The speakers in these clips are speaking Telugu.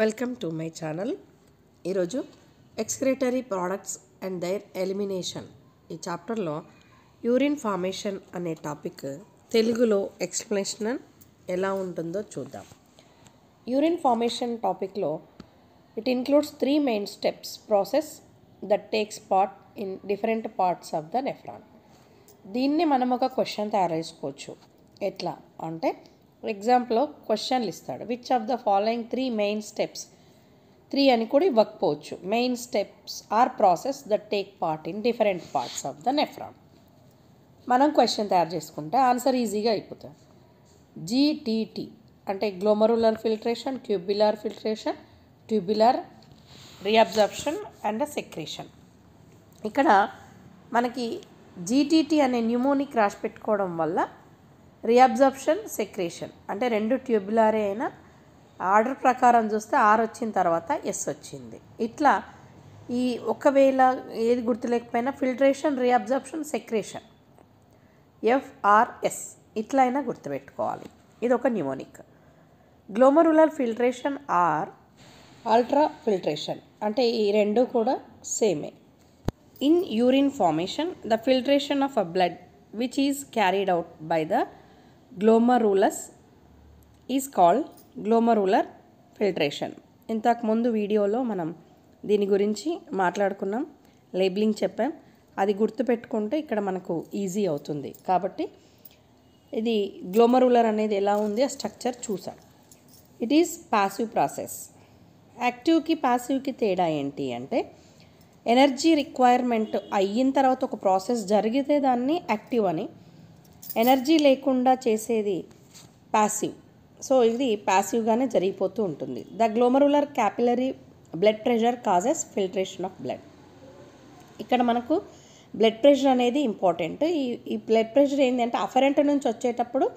Welcome to my channel. ఈరోజు excretory products and their elimination ఈ చాప్టర్లో యూరిన్ ఫార్మేషన్ అనే టాపిక్ తెలుగులో ఎక్స్ప్లెనేషన్ ఎలా ఉంటుందో చూద్దాం. యూరిన్ ఫార్మేషన్ టాపిక్లో it includes 3 main steps process that takes part in different parts of the nephron. దీన్ని మనం ఒక క్వశ్చన్ తయారు చేసుకోవచ్చు. ఎట్లా అంటే ఎగ్జాంపుల్లో క్వశ్చన్లు ఇస్తాడు, which of the following 3 main steps, 3 అని కూడా ఇవ్వకపోవచ్చు. Main steps or process that take part in different parts of the nephron. మనం క్వశ్చన్ తయారు చేసుకుంటే ఆన్సర్ ఈజీగా అయిపోతుంది. GTT అంటే glomerular filtration, tubular filtration, tubular reabsorption and secretion. ఇక్కడ మనకి GTT అనే న్యూమోనిక్ రాసి పెట్టుకోవడం వల్ల రీఅబ్జార్ప్షన్, సెక్రేషన్ అంటే 2 ట్యూబులారే అయినా ఆర్డర్ ప్రకారం చూస్తే R వచ్చిన తర్వాత S వచ్చింది. ఇట్లా ఈ ఒకవేళ ఏది గుర్తులేకపోయినా ఫిల్ట్రేషన్, రీఅబ్జార్ప్షన్, సెక్రేషన్ FRS ఇట్లా అయినా గుర్తుపెట్టుకోవాలి. ఇది ఒక mnemonic. Glomerular filtration or ultra filtration అంటే ఈ రెండు కూడా సేమే. In urine formation the filtration of a blood which is carried out by the glomerulus is called glomerular filtration. ఇంతకుముందు వీడియోలో మనం దీని గురించి మాట్లాడుకున్నాం, లేబులింగ్ చెప్పాం. అది గుర్తుపెట్టుకుంటే ఇక్కడ మనకు ఈజీ అవుతుంది. కాబట్టి ఇది గ్లోమరులర్ అనేది ఎలా ఉంది ఆ స్ట్రక్చర్ చూసాం. It is passive process. యాక్టివ్కి పాసివ్కి తేడా ఏంటి అంటే ఎనర్జీ రిక్వైర్మెంట్ అయిన తర్వాత ఒక ప్రాసెస్ జరిగితే దాన్ని యాక్టివ్ అని, ఎనర్జీ లేకుండా చేసేది ప్యాసివ్. సో ఇది ప్యాసివ్గానే జరిగిపోతూ ఉంటుంది. The glomerular capillary blood pressure causes filtration of blood. ఇక్కడ మనకు బ్లడ్ ప్రెషర్ అనేది ఇంపార్టెంట్. ఈ బ్లడ్ ప్రెషర్ ఏంటంటే అఫరెంట్ నుంచి వచ్చేటప్పుడు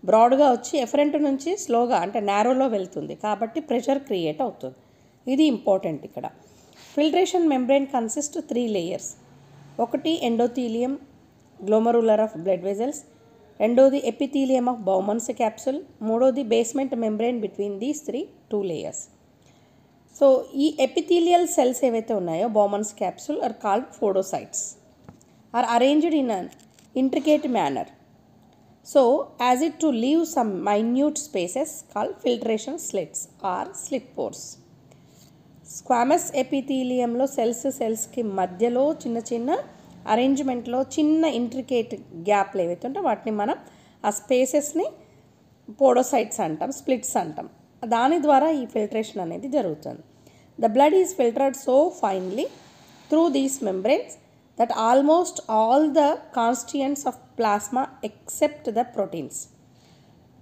బ్రాడ్గా వచ్చి ఎఫరెంట్ నుంచి స్లోగా అంటే నారోలో వెళ్తుంది. కాబట్టి ప్రెషర్ క్రియేట్ అవుతుంది. ఇది ఇంపార్టెంట్ ఇక్కడ. Filtration membrane consist 3 layers. ఒకటి endothelium glomerular of blood vessels, రెండోది ఎపిథీలియం ఆఫ్ బౌమన్స్ క్యాప్సుల్, మూడోది basement membrane between these 2 layers. So ఈ ఎపిథీలియల్ సెల్స్ ఏవైతే ఉన్నాయో Bowman's capsule are called podocytes are arranged in an intricate manner. So as it to leave some minute spaces called filtration slits or slit pores. Squamous ఎపిథీలియంలో సెల్స్కి మధ్యలో చిన్న చిన్న అరేంజ్మెంట్లో చిన్న ఇంట్రికేట్ గ్యాప్లు ఏవైతే ఉంటే వాటిని మనం ఆ స్పేసెస్ని పోడోసైట్స్ అంటాం, స్ప్లిట్స్ అంటాం. దాని ద్వారా ఈ ఫిల్ట్రేషన్ అనేది జరుగుతుంది. The blood is filtered so finely through these membranes that almost all the constituents of plasma except the proteins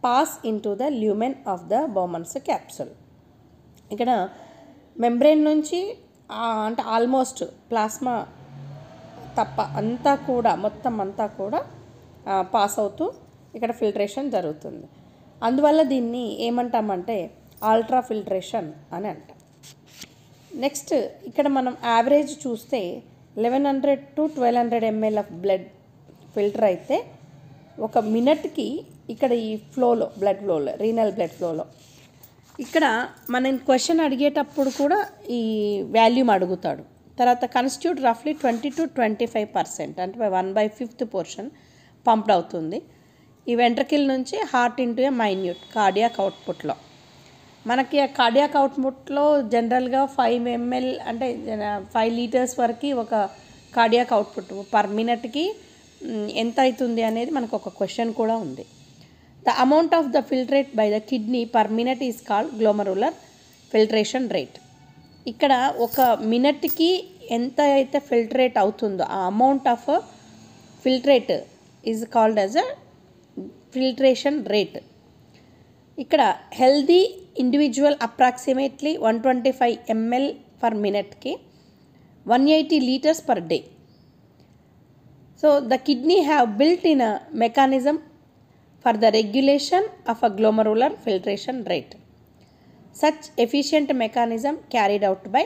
pass in to the lumen of the Bowman's capsule. ఇక్కడ మెంబ్రెయిన్ నుంచి అంటే ఆల్మోస్ట్ ప్లాస్మా తప్ప అంతా కూడా మొత్తం అంతా కూడా పాస్ అవుతూ ఇక్కడ ఫిల్ట్రేషన్ జరుగుతుంది. అందువల్ల దీన్ని ఏమంటామంటే అల్ట్రా ఫిల్ట్రేషన్ అని అంటాం. నెక్స్ట్ ఇక్కడ మనం యావరేజ్ చూస్తే 1100 to 1200 ml of blood filter అయితే ఒక మినిట్కి ఇక్కడ ఈ ఫ్లోలో బ్లడ్ ఫ్లోలో రీనల్ బ్లడ్ ఫ్లోలో ఇక్కడ మనం క్వశ్చన్ అడిగేటప్పుడు కూడా ఈ వాల్యూమ్ అడుగుతాడు. తర్వాత కన్స్టిట్యూట్ రఫ్లీ 20 to 25% అంటే 1/5 పోర్షన్ పంప్డ్ అవుతుంది ఈ వెంట్రకిల్ నుంచి హార్ట్ ఇంటూ ఏ మైన్యూట్ కార్డియాక్ అవుట్పుట్లో. మనకి ఆ కార్డియాక్ అవుట్పుట్లో జనరల్గా 5 ml అంటే 5 లీటర్స్ వరకు ఒక కార్డియాక్ అవుట్పుట్ పర్ మినిట్కి ఎంత అవుతుంది అనేది మనకు ఒక క్వశ్చన్ కూడా ఉంది. The amount of the filtrate by the kidney per minute is called glomerular filtration rate. ఇక్కడ ఒక మినిట్కి ఎంత అయితే ఫిల్ట్రేట్ అవుతుందో ఆ amount of filtrate is called as a filtration rate. ఇక్కడ healthy individual approximately 125 ml per మినిట్కి 180 liters per day. So the kidney have built in a mechanism for the regulation of a glomerular filtration rate. Such efficient mechanism carried out by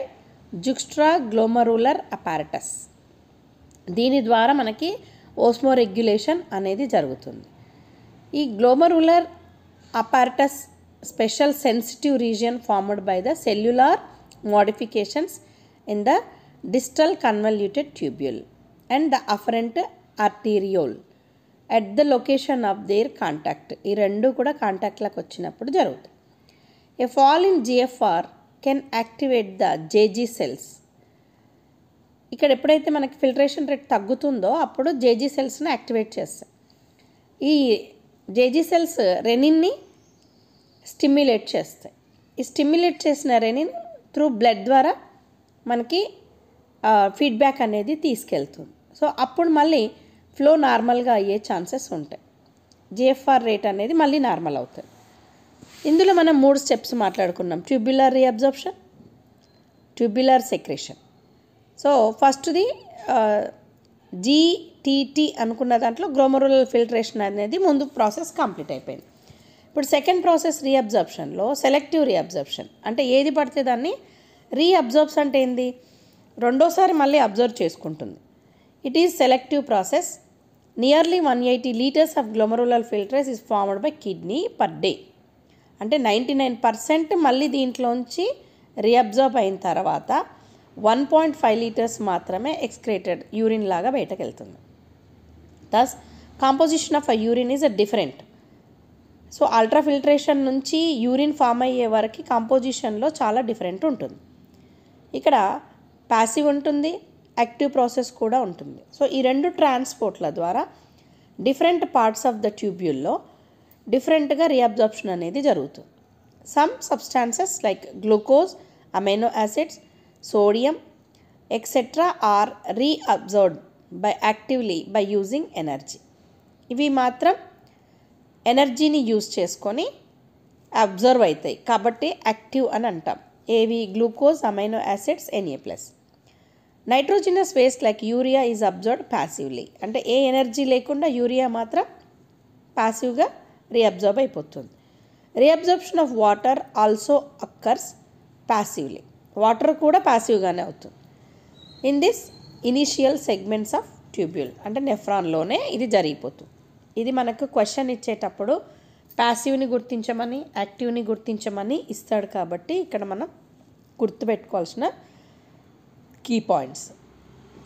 juxtaglomerular apparatus. దీని ద్వారా మనకి ఓస్మోరెగ్యులేషన్ అనేది జరుగుతుంది. ఈ glomerular apparatus special sensitive region formed by the cellular modifications in the distal convoluted tubule and the afferent arteriole at the location of their contact. ఈ రెండు కూడా కాంటాక్ట్లకు వచ్చినప్పుడు జరుగుతుంది. A fall in GFR can activate the JG cells. ఇక్కడ ఎప్పుడైతే మనకి ఫిల్ట్రేషన్ రేట్ తగ్గుతుందో అప్పుడు జేజీ సెల్స్ని యాక్టివేట్ చేస్తాయి. ఈ జేజీ సెల్స్ రెనిన్ని స్టిమ్యులేట్ చేస్తాయి. ఈ స్టిమ్యులేట్ చేసిన రెనిన్ త్రూ బ్లడ్ ద్వారా మనకి ఫీడ్బ్యాక్ అనేది తీసుకెళ్తుంది. సో అప్పుడు మళ్ళీ ఫ్లో నార్మల్గా అయ్యే ఛాన్సెస్ ఉంటాయి. జిఎఫ్ఆర్ రేట్ అనేది మళ్ళీ నార్మల్ అవుతుంది. ఇందులో మనం 3 స్టెప్స్ మాట్లాడుకున్నాం. Tubular reabsorption, tubular secretion. So ఫస్ట్ది జీటీటీ అనుకున్న దాంట్లో గ్లోమరులర్ ఫిల్ట్రేషన్ అనేది ముందు ప్రాసెస్ కంప్లీట్ అయిపోయింది. ఇప్పుడు సెకండ్ ప్రాసెస్ రీఅబ్జార్ప్షన్లో సెలెక్టివ్ రీఅబ్జార్ప్షన్ అంటే ఏది పడితే దాన్ని రీఅబ్జార్బ్స్ అంటే ఏంది, రెండోసారి మళ్ళీ అబ్జర్వ్ చేసుకుంటుంది. It is selective process. Nearly 180 liters of glomerular filtrates is formed by kidney per day. అంటే 99% మళ్ళీ దీంట్లోంచి రీఅబ్జార్బ్ అయిన తర్వాత 1.5 liters మాత్రమే ఎక్స్క్రేటెడ్ యూరిన్ లాగా బయటకు వెళ్తుంది. Thus composition of a urine is different. So ultra filtration నుంచి యూరిన్ ఫామ్ అయ్యే వరకు కాంపోజిషన్లో చాలా డిఫరెంట్ ఉంటుంది. ఇక్కడ ప్యాసివ్ ఉంటుంది, యాక్టివ్ ప్రాసెస్ కూడా ఉంటుంది. సో ఈ రెండు ట్రాన్స్పోర్ట్ల ద్వారా డిఫరెంట్ పార్ట్స్ ఆఫ్ ద ట్యూబ్యూల్లో డిఫరెంట్గా రీఅబ్జార్ప్షన్ అనేది జరుగుతుంది. Some substances like glucose, amino acids, sodium etcetera are reabsorbed actively by using energy. ఇవి మాత్రం ఎనర్జీని యూజ్ చేసుకొని అబ్జర్వ్ అవుతాయి కాబట్టి యాక్టివ్ అని అంటాం. ఏవి? Glucose, amino acids, Na+. Nitrogenous waste like urea is absorbed passively. అంటే ఏ ఎనర్జీ లేకుండా యూరియా మాత్రం ప్యాసివ్గా రీఅబ్జర్బ్ అయిపోతుంది. Reabsorption of water also occurs passively. Water కూడా ప్యాసివ్గానే అవుతుంది. In this initial segments of tubule అంటే నెఫ్రాన్లోనే ఇది జరిగిపోతుంది. ఇది మనకు క్వశ్చన్ ఇచ్చేటప్పుడు ప్యాసివ్ని గుర్తించమని, యాక్టివ్ని గుర్తించమని ఇస్తాడు కాబట్టి ఇక్కడ మనం గుర్తుపెట్టుకోవాల్సిన key points.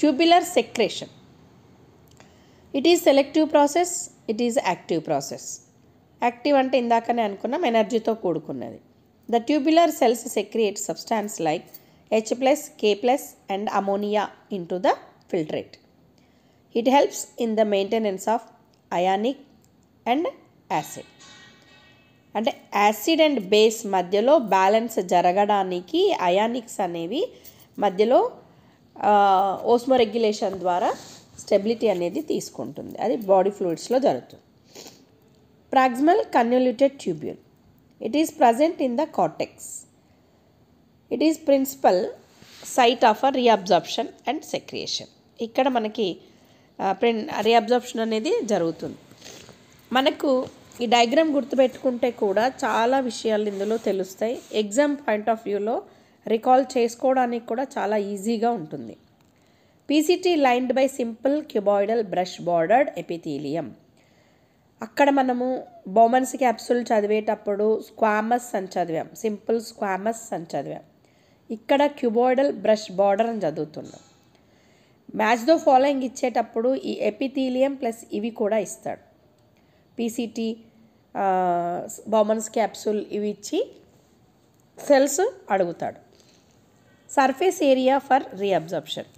Tubular secretion. It is selective process, it is active process. Active అంటే ఇందాకనే అనుకున్నాం ఎనర్జీతో కూడుకున్నది. The tubular cells secrete substance like H+, K+ and ammonia into the filtrate. It helps in the maintenance of ionic and acid. అంటే యాసిడ్ అండ్ బేస్ మధ్యలో బ్యాలెన్స్ జరగడానికి అయానిక్స్ అనేవి మధ్యలో ఓస్మోరెగ్యులేషన్ ద్వారా స్టెబిలిటీ అనేది తీసుకుంటుంది. అది బాడీ ఫ్లూయిడ్స్లో జరుగుతుంది. Proximal convoluted tubule. It is present in the cortex. It is principal site of a reabsorption and secretion. ఇక్కడ మనకి రీఅబ్జార్ప్షన్ అనేది జరుగుతుంది. మనకు ఈ డయాగ్రామ్ గుర్తుపెట్టుకుంటే కూడా చాలా విషయాలు ఇందులో తెలుస్తాయి. ఎగ్జామ్ పాయింట్ ఆఫ్ వ్యూలో రికాల్ చేసుకోవడానికి కూడా చాలా ఈజీగా ఉంటుంది. PCT lined by simple cuboidal brush bordered epithelium. అక్కడ మనము బౌమన్స్ క్యాప్సూల్ చదివేటప్పుడు స్క్వామస్ అని చదివాం, సింపుల్ స్క్వామస్ అని చదివాం. ఇక్కడ క్యూబాయిడల్ బ్రష్ బార్డర్ అని చదువుతున్నాం. మ్యాచ్ ద ఫాలోయింగ్ ఇచ్చేటప్పుడు ఈ ఎపిథీలియం ప్లస్ ఇవి కూడా ఇస్తాడు. పీసీటీ, బౌమన్స్ క్యాప్సూల్ ఇవి ఇచ్చి సెల్స్ అడుగుతాడు. Surface area for reabsorption.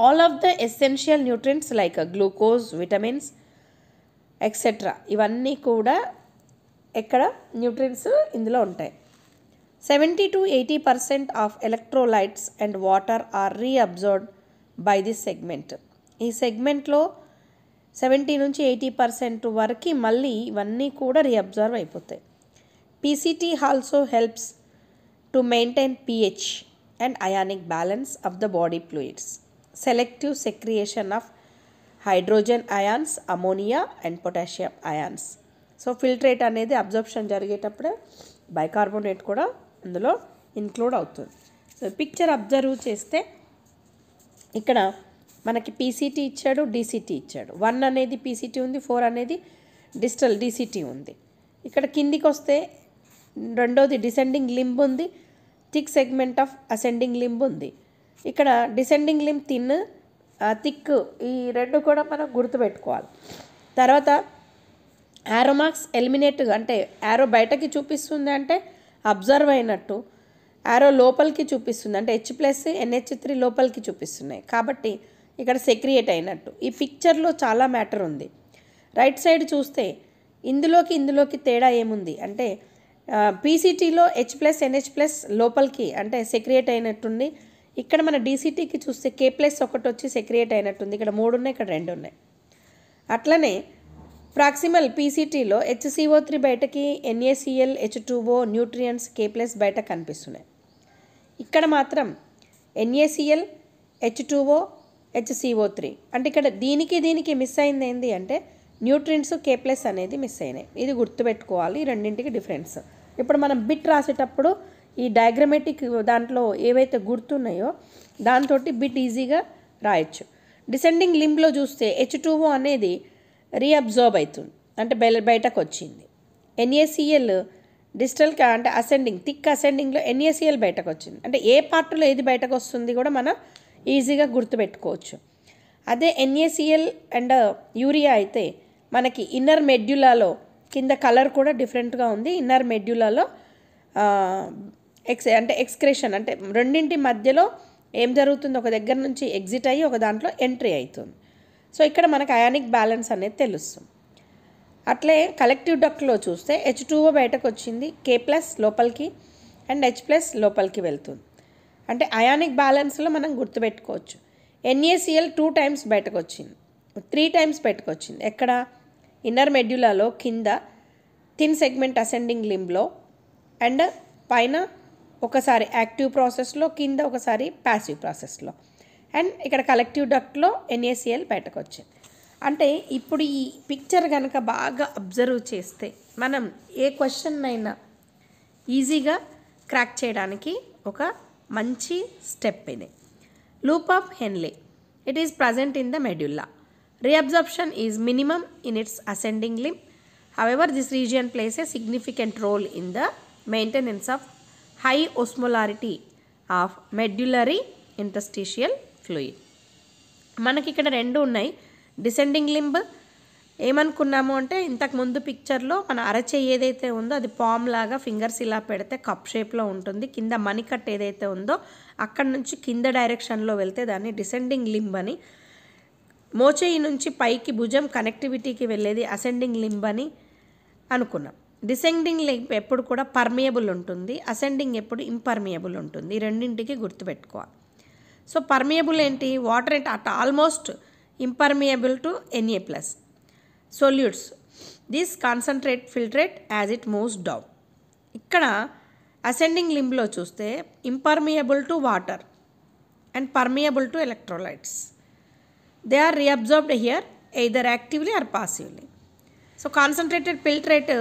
All of the essential nutrients like glucose, vitamins etcetera ఇవన్నీ కూడా ఎక్కడ న్యూట్రియంట్స్ ఇందులో ఉంటాయి. 70 to 80% of electrolytes and water are reabsorbed by this segment. ఈ సెగ్మెంట్లో 70 నుంచి 80% వరకు మళ్ళీ ఇవన్నీ కూడా రీఅబ్జార్బ్ అయిపోతాయి. PCT also helps to maintain pH and ionic balance of the body fluids. Selective secretion of hydrogen ions, ammonia and potassium ions. So filtrate అనేది అబ్జర్ప్షన్ జరిగేటప్పుడే బైకార్బోనేట్ కూడా అందులో ఇన్క్లూడ్ అవుతుంది. సో పిక్చర్ అబ్జర్వ్ చేస్తే ఇక్కడ మనకి పీసీటీ ఇచ్చాడు, డీసీటీ ఇచ్చాడు. 1 అనేది పీసీటీ ఉంది, 4 అనేది డిస్టల్ డీసీటీ ఉంది. ఇక్కడ కిందికి వస్తే రెండోది డిసెండింగ్ లింబ్ ఉంది, thick segment of ascending limb ఉంది. ఇక్కడ డిసెండింగ్ లింబ్ థిన్, థిక్, ఈ రెండు కూడా మనం గుర్తుపెట్టుకోవాలి. తర్వాత యారో మార్క్స్ ఎలిమినేట్, అంటే యారో బయటకి చూపిస్తుంది అంటే అబ్జర్వ్ అయినట్టు, యారో లోపలికి చూపిస్తుంది అంటే H+ NH3 లోపలికి చూపిస్తున్నాయి కాబట్టి ఇక్కడ సెక్రియేట్ అయినట్టు. ఈ పిక్చర్లో చాలా మ్యాటర్ ఉంది. రైట్ సైడ్ చూస్తే ఇందులోకి తేడా ఏముంది అంటే పీసీటీలో H+ NH+ లోపలికి అంటే సెక్రియేట్ అయినట్టుంది. ఇక్కడ మన డీసీటీకి చూస్తే K+ ఒకటి వచ్చి సెక్రియేట్ అయినట్టుంది. ఇక్కడ 3 ఉన్నాయి, ఇక్కడ 2 ఉన్నాయి. అట్లనే ప్రాక్సిమల్ పీసీటీలో HCO3 బయటకి, NaCl, H2O, న్యూట్రియంట్స్ K+ బయట కనిపిస్తున్నాయి. ఇక్కడ మాత్రం NaCl, H2O, HCO3 అంటే ఇక్కడ దీనికి మిస్ అయింది ఏంటి అంటే న్యూట్రియంట్స్ K+ అనేది మిస్ అయినాయి. ఇది గుర్తుపెట్టుకోవాలి, రెండింటికి డిఫరెన్స్. ఇప్పుడు మనం బిట్ రాసేటప్పుడు ఈ డయాగ్రమెటిక్ దాంట్లో ఏవైతే గుర్తున్నాయో దాంతో బిట్ ఈజీగా రాయొచ్చు. డిసెండింగ్ లింబ్లో చూస్తే H2O అనేది రీఅబ్జార్బ్ అవుతుంది అంటే బయటకు వచ్చింది. NaCl డిజిటల్ అంటే అసెండింగ్, థిక్ అసెండింగ్లో NaCl బయటకు వచ్చింది అంటే ఏ పార్ట్లో ఏది బయటకు వస్తుంది కూడా మనం ఈజీగా గుర్తుపెట్టుకోవచ్చు. అదే NaCl అండ్ యూరియా అయితే మనకి ఇన్నర్ మెడ్యులాలో కింద కలర్ కూడా డిఫరెంట్గా ఉంది. ఇన్నర్ మెడ్యులాలో ఎక్స్క్రేషన్ అంటే రెండింటి మధ్యలో ఏం జరుగుతుంది, ఒక దగ్గర నుంచి ఎగ్జిట్ అయ్యి ఒక దాంట్లో ఎంట్రీ అవుతుంది. సో ఇక్కడ మనకు అయానిక్ బ్యాలెన్స్ అనేది తెలుస్తుంది. అట్లే కలెక్టివ్ డక్ట్లో చూస్తే H2O బయటకు వచ్చింది, K+ లోపలికి అండ్ H+ లోపలికి వెళ్తుంది. అంటే అయానిక్ బ్యాలెన్స్లో మనం గుర్తుపెట్టుకోవచ్చు. NaCl 2 టైమ్స్ బయటకు వచ్చింది, 3 టైమ్స్ బయటకు వచ్చింది. ఎక్కడ ఇన్నర్ మెడ్యులాలో కింద థిన్ సెగ్మెంట్ అసెండింగ్ లింబ్లో అండ్ పైన ఒకసారి యాక్టివ్ ప్రాసెస్లో, కింద ఒకసారి ప్యాసివ్ ప్రాసెస్లో, అండ్ ఇక్కడ కలెక్టివ్ డక్ట్లో NaCl బయటకు వచ్చింది. అంటే ఇప్పుడు ఈ పిక్చర్ కనుక బాగా అబ్జర్వ్ చేస్తే మనం ఏ క్వశ్చన్ అయినా ఈజీగా క్రాక్ చేయడానికి ఒక మంచి స్టెప్ ఇది. Loop of Henle, it is present in the medulla. Reabsorption is minimum in its ascending limb. However this region plays a significant role in the maintenance of high osmolarity of medullary interstitial fluid. మనకి ఇక్కడ 2 ఉన్నాయి. డిసెండింగ్ లింబ్ ఏమనుకున్నాము అంటే ఇంతకుముందు పిక్చర్లో మన అరచేయి ఏదైతే ఉందో అది పామ్ లాగా ఫింగర్స్ ఇలా పెడితే కప్ షేప్లో ఉంటుంది. కింద మణికట్ ఏదైతే ఉందో అక్కడ నుంచి కింద డైరెక్షన్లో వెళ్తే దాన్ని డిసెండింగ్ లింబ్ అని, మోచేయి నుంచి పైకి భుజం కనెక్టివిటీకి వెళ్ళేది అసెండింగ్ లింబ్ అని అనుకున్నాం. డిసెండింగ్ లింబ్ ఎప్పుడు కూడా పర్మియబుల్ ఉంటుంది, అసెండింగ్ ఎప్పుడు ఇంపర్మియబుల్ ఉంటుంది. ఈ రెండింటికి గుర్తుపెట్టుకోవాలి. సో పర్మియబుల్ ఏంటి, water at almost impermeable to Na+. Solutes. This concentrate filtrate as it moves down. ఇక్కడ అసెండింగ్ లింబ్లో చూస్తే impermeable to water and permeable to electrolytes. They are reabsorbed here either actively or passively. So concentrated filtrate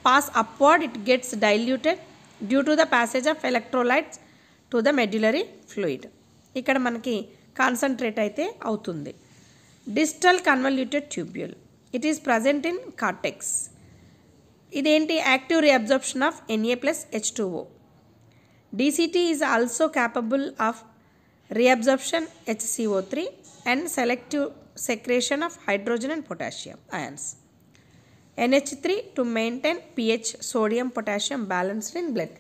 pass upward, it gets diluted due to the passage of electrolytes to the medullary fluid. ఇక్కడ మనకి కాన్సన్ట్రేట్ అయితే అవుతుంది. Distal convoluted tubule, it is present in cortex. ఇదేంటి, active reabsorption of Na+H2O. DCT is also capable of reabsorption HCO3 and selective secretion of hydrogen and potassium ions. NH3 to maintain pH sodium potassium balanced in blood.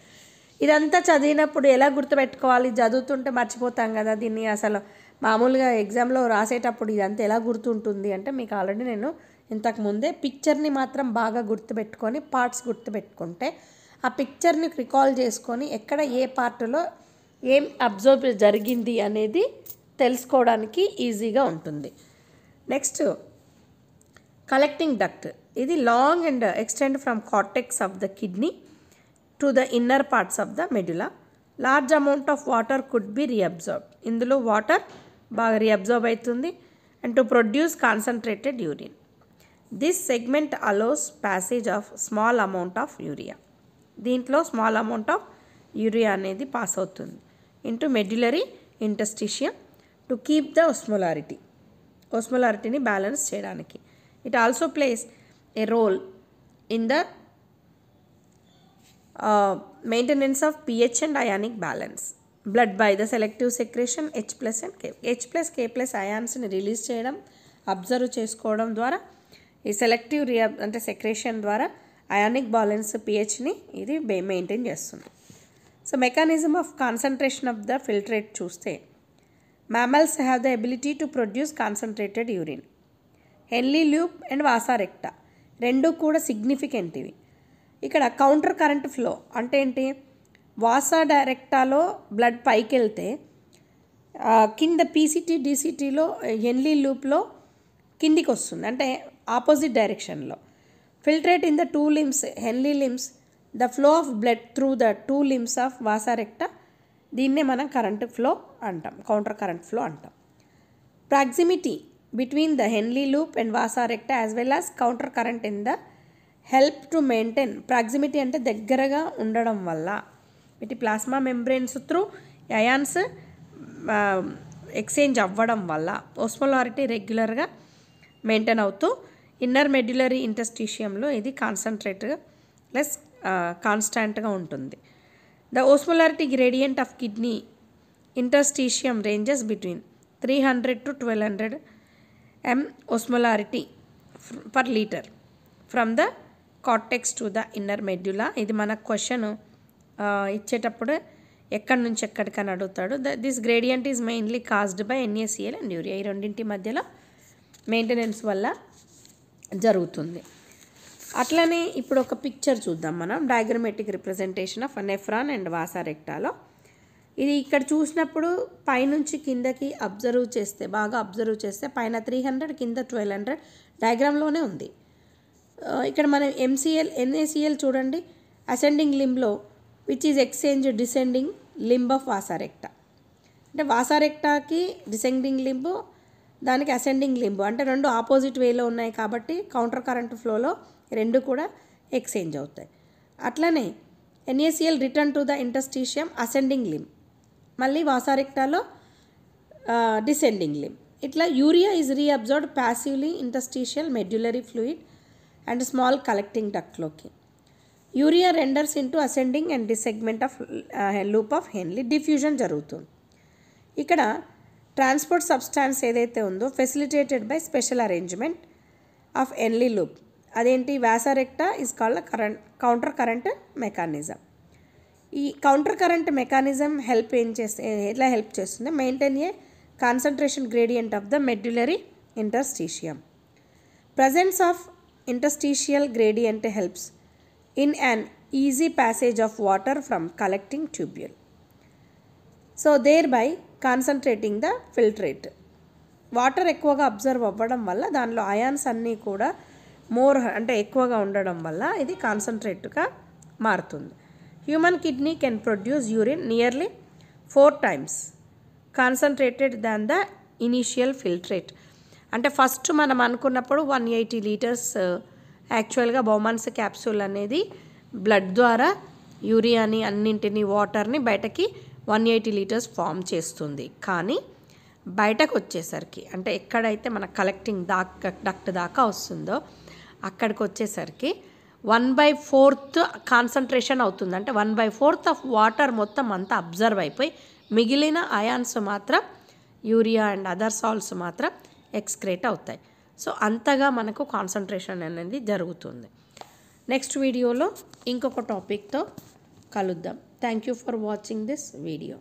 ఇదంతా చదివినప్పుడు ఎలా గుర్తుపెట్టుకోవాలి, చదువుతుంటే మర్చిపోతాం కదా దీన్ని. అసలు మామూలుగా ఎగ్జామ్లో రాసేటప్పుడు ఇదంతా ఎలా గుర్తుంటుంది అంటే మీకు ఆల్రెడీ నేను ఇంతకుముందే పిక్చర్ని మాత్రం బాగా గుర్తుపెట్టుకొని పార్ట్స్ గుర్తుపెట్టుకుంటే ఆ పిక్చర్ని రికాల్ చేసుకొని ఎక్కడ ఏ పార్ట్లో ఏం అబ్జర్వ్ జరిగింది అనేది తెలుసుకోవడానికి ఈజీగా ఉంటుంది. నెక్స్ట్ కలెక్టింగ్ డక్ట్, ఇది long and extend from cortex of the kidney to the inner parts of the medulla. Large amount of water could be reabsorb. ఇందులో వాటర్ బాగా రీఅబ్జార్బ్ అవుతుంది and to produce concentrated urine. This segment allows passage of small amount of urea. దీంట్లో స్మాల్ అమౌంట్ ఆఫ్ యూరియా అనేది పాస్ అవుతుంది into medullary interstitium to keep the ఓస్మోలారిటీని బ్యాలెన్స్ చేయడానికి. It also plays A role in the maintenance of pH and ionic balance. Blood by the selective secretion H+ and K. H+K+ అయాన్స్ని రిలీజ్ చేయడం, అబ్జర్వ్ చేసుకోవడం ద్వారా ఈ సెలెక్టివ్ అంటే సెక్రేషన్ ద్వారా అయానిక్ బ్యాలెన్స్ pHని ఇది మెయింటైన్ చేస్తుంది. So mechanism of concentration of the filtrate చూస్తే mammals have the ability to produce concentrated urine. Henle loop and vasa recta రెండు కూడా సిగ్నిఫికెంట్ ఇవి. ఇక్కడ కౌంటర్ కరెంట్ ఫ్లో అంటే ఏంటి, వాసా రెక్టాలో బ్లడ్ పైకి వెళ్తే కింద పీసీటీ డీసీటీలో హెన్లీ లూప్లో కిందికి వస్తుంది, అంటే ఆపోజిట్ డైరెక్షన్లో. Filtrate in the two limbs Henle limbs the flow of blood through the two limbs of vasa recta, దీన్నే మనం కరెంట్ ఫ్లో అంటాం, కౌంటర్ కరెంట్ ఫ్లో అంటాం. Proximity between the Henle loop and vasa recta as well as counter current in the help to maintain. Proximity అంటే దగ్గరగా ఉండడం వల్ల వీటి plasma membranes through ions exchange అవ్వడం వల్ల ఓస్మోలారిటీ రెగ్యులర్గా మెయింటైన్ అవుతూ ఇన్నర్ మెడ్యులరీ ఇంటర్స్టిషియంలో ఇది కాన్సన్ట్రేట్గా ప్లస్ కాన్స్టాంట్గా ఉంటుంది. The osmolarity gradient of kidney interstitium ranges between 300 to 1200 m osmolarity per liter from the cortex to the inner medulla. ఇది మన క్వశ్చన్ ఇచ్చేటప్పుడు ఎక్కడి నుంచి ఎక్కడికని అడుగుతాడు. This gradient is mainly caused by NaCl and urea. ఈ రెండింటి మధ్యలో మెయింటెనెన్స్ వల్ల జరుగుతుంది. అట్లనే ఇప్పుడు ఒక పిక్చర్ చూద్దాం మనం, diagrammatic representation of nephron and vasa రెక్టాలో. ఇది ఇక్కడ చూసినప్పుడు పైనుంచి కిందకి బాగా అబ్జర్వ్ చేస్తే పైన 300 కింద 1200 డయాగ్రామ్లోనే ఉంది. ఇక్కడ మనం NaCl చూడండి అసెండింగ్ లింబ్లో which is exchange descending limb of vasa recta. అంటే వాసా రెక్టాకి డిసెండింగ్ లింబు, దానికి అసెండింగ్ లింబు, అంటే రెండు ఆపోజిట్ వేలో ఉన్నాయి కాబట్టి కౌంటర్ కరెంట్ ఫ్లోలో రెండు కూడా ఎక్స్చేంజ్ అవుతాయి. అట్లనే NaCl return to the interstitium ascending limb, మళ్ళీ వాసా రెక్టాలో డిసెండింగ్ లింబ్. ఇట్లా urea is reabsorbed passively interstitial medullary fluid and small collecting డక్ట్లోకి. Urea renders into ascending and the segment of loop of Henle, diffusion జరుగుతుంది. ఇక్కడ ట్రాన్స్పోర్ట్ సబ్స్టాన్స్ ఏదైతే ఉందో facilitated by special arrangement of Henle loop, అదేంటి vasa recta is called counter current mechanism. ఈ కౌంటర్ కరెంట్ మెకానిజం ఎట్లా హెల్ప్ చేస్తుంది, maintain a concentration gradient of the medullary interstitium. Presence of interstitial gradient helps in an easy passage of water from collecting tubule, so thereby concentrating the filtrate. Water ఎక్కువగా అబ్జర్వ్ అవ్వడం వల్ల దానిలో అయాన్స్ అన్నీ కూడా అంటే ఎక్కువగా ఉండడం వల్ల ఇది కాన్సన్ట్రేట్గా మారుతుంది. Human kidney can produce urine nearly 4 times concentrated than the initial filtrate. అంటే ఫస్ట్ మనం అనుకున్నప్పుడు 180 లీటర్స్ యాక్చువల్గా బౌమాన్స్ క్యాప్సూల్ అనేది బ్లడ్ ద్వారా యూరియాని అన్నింటినీ వాటర్ని బయటకి 180 లీటర్స్ ఫామ్ చేస్తుంది. కానీ బయటకు వచ్చేసరికి అంటే ఎక్కడైతే మన కలెక్టింగ్ డక్ట్ దాకా వస్తుందో అక్కడికి వచ్చేసరికి 1/4 కాన్సన్ట్రేషన్ అవుతుంది. అంటే 1/4 ఆఫ్ వాటర్ మొత్తం అంతా అబ్జర్వ్ అయిపోయి మిగిలిన అయాన్స్ మాత్రం యూరియా అండ్ అదర్ సాల్ట్స్ మాత్రం ఎక్స్క్రేట్ అవుతాయి. సో అంతగా మనకు కాన్సన్ట్రేషన్ అనేది జరుగుతుంది. నెక్స్ట్ వీడియోలో ఇంకొక టాపిక్తో కలుద్దాం. Thank you for watching this video.